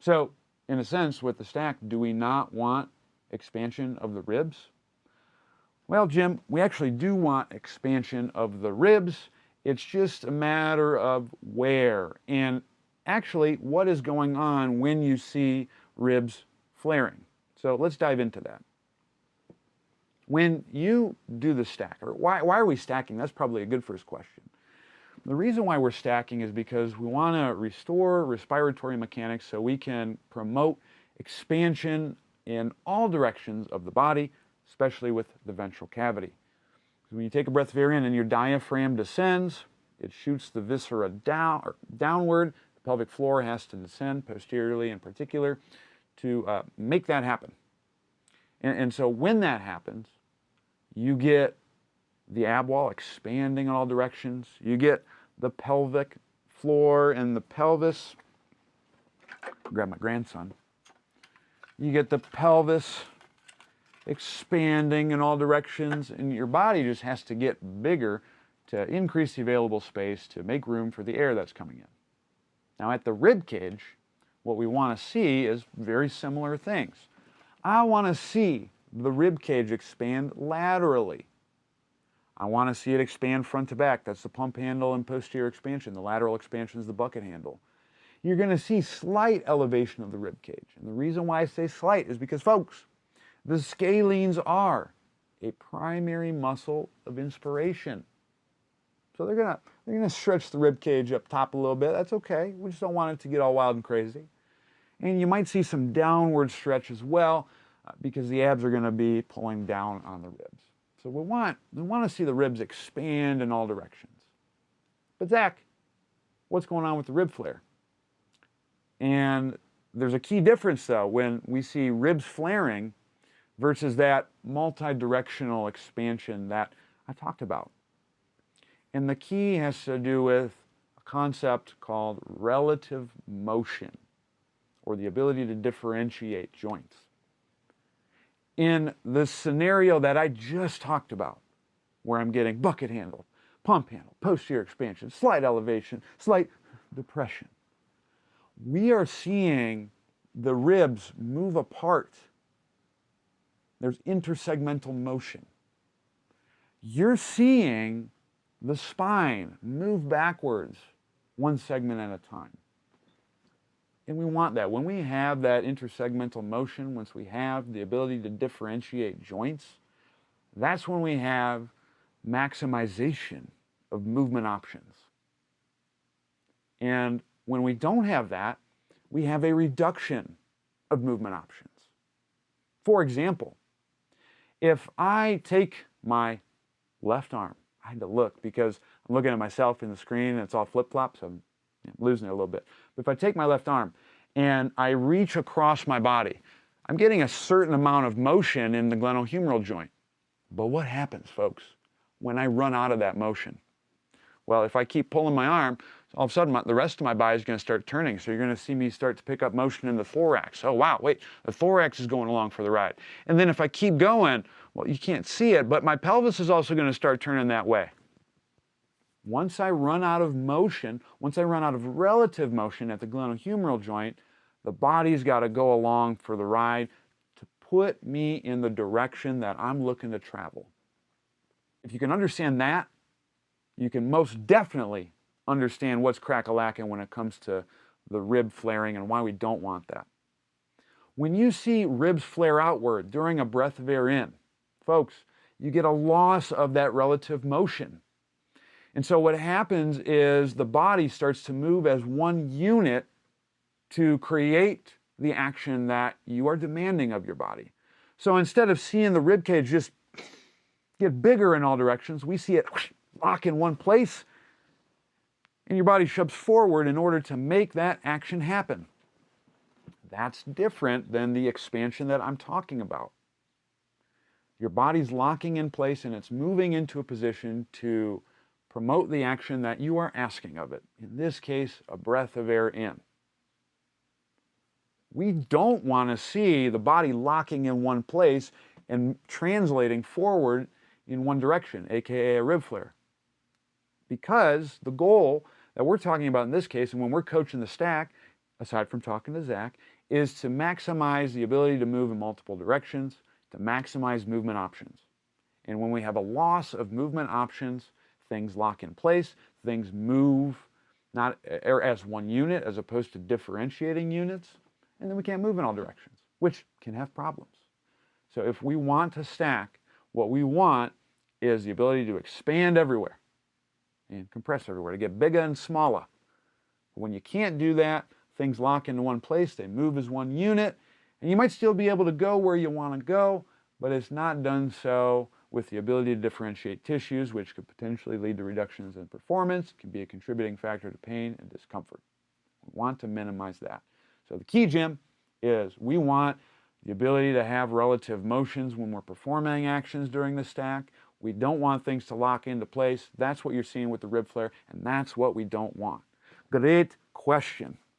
So, in a sense, with the stack, do we not want expansion of the ribs? Well, Jim, we actually do want expansion of the ribs. It's just a matter of where and actually what is going on when you see ribs flaring. So let's dive into that. When you do the stack, or why are we stacking? That's probably a good first question. The reason why we're stacking is because we want to restore respiratory mechanics so we can promote expansion in all directions of the body, especially with the ventral cavity. When you take a breath of air in and your diaphragm descends, it shoots the viscera downward. The pelvic floor has to descend posteriorly in particular to make that happen. And so when that happens, you get the ab wall expanding in all directions. You get the pelvic floor and the pelvis. Grab my grandson. You get the pelvis expanding in all directions, and your body just has to get bigger to increase the available space to make room for the air that's coming in. Now at the rib cage, what we want to see is very similar things. I want to see the rib cage expand laterally. I want to see it expand front to back. That's the pump handle and posterior expansion. The lateral expansion is the bucket handle. You're going to see slight elevation of the rib cage. And the reason why I say slight is because, folks, the scalenes are a primary muscle of inspiration. So they're gonna stretch the rib cage up top a little bit. That's okay. We just don't want it to get all wild and crazy. And you might see some downward stretch as well because the abs are going to be pulling down on the ribs. So we want to see the ribs expand in all directions. But Zach, what's going on with the rib flare? And there's a key difference though when we see ribs flaring versus that multi-directional expansion that I talked about. And the key has to do with a concept called relative motion, or the ability to differentiate joints. In the scenario that I just talked about, where I'm getting bucket handle, pump handle, posterior expansion, slight elevation, slight depression, we are seeing the ribs move apart. There's intersegmental motion. You're seeing the spine move backwards one segment at a time. And we want that. When we have that intersegmental motion, once we have the ability to differentiate joints, that's when we have maximization of movement options. And when we don't have that, we have a reduction of movement options. For example, if I take my left arm, I had to look because I'm looking at myself in the screen and it's all flip-flop, so I'm losing it a little bit. But if I take my left arm and I reach across my body, I'm getting a certain amount of motion in the glenohumeral joint. But what happens, folks, when I run out of that motion? Well, if I keep pulling my arm, all of a sudden the rest of my body is going to start turning. So you're going to see me start to pick up motion in the thorax. Oh, wow, wait, the thorax is going along for the ride. And then if I keep going, well, you can't see it, but my pelvis is also going to start turning that way. Once I run out of motion, once I run out of relative motion at the glenohumeral joint, the body's got to go along for the ride to put me in the direction that I'm looking to travel. If you can understand that, you can most definitely understand what's crack-a-lacking when it comes to the rib flaring and why we don't want that. When you see ribs flare outward during a breath of air in, folks, you get a loss of that relative motion. And so what happens is the body starts to move as one unit to create the action that you are demanding of your body. So instead of seeing the rib cage just get bigger in all directions, we see it lock in one place, and your body shoves forward in order to make that action happen. That's different than the expansion that I'm talking about. Your body's locking in place and it's moving into a position to promote the action that you are asking of it. In this case, a breath of air in. We don't want to see the body locking in one place and translating forward in one direction, aka a rib flare. Because the goal that we're talking about in this case, and when we're coaching the stack, aside from talking to Zach, is to maximize the ability to move in multiple directions, to maximize movement options. And when we have a loss of movement options, things lock in place, things move not as one unit as opposed to differentiating units, and then we can't move in all directions, which can have problems. So if we want to stack, what we want is the ability to expand everywhere and compress everywhere, to get bigger and smaller. When you can't do that, things lock into one place, they move as one unit, and you might still be able to go where you want to go, but it's not done so with the ability to differentiate tissues, which could potentially lead to reductions in performance, can be a contributing factor to pain and discomfort. We want to minimize that. So the key, Jim, is we want the ability to have relative motions when we're performing actions during the stack. We don't want things to lock into place. That's what you're seeing with the rib flare, and that's what we don't want. Great question.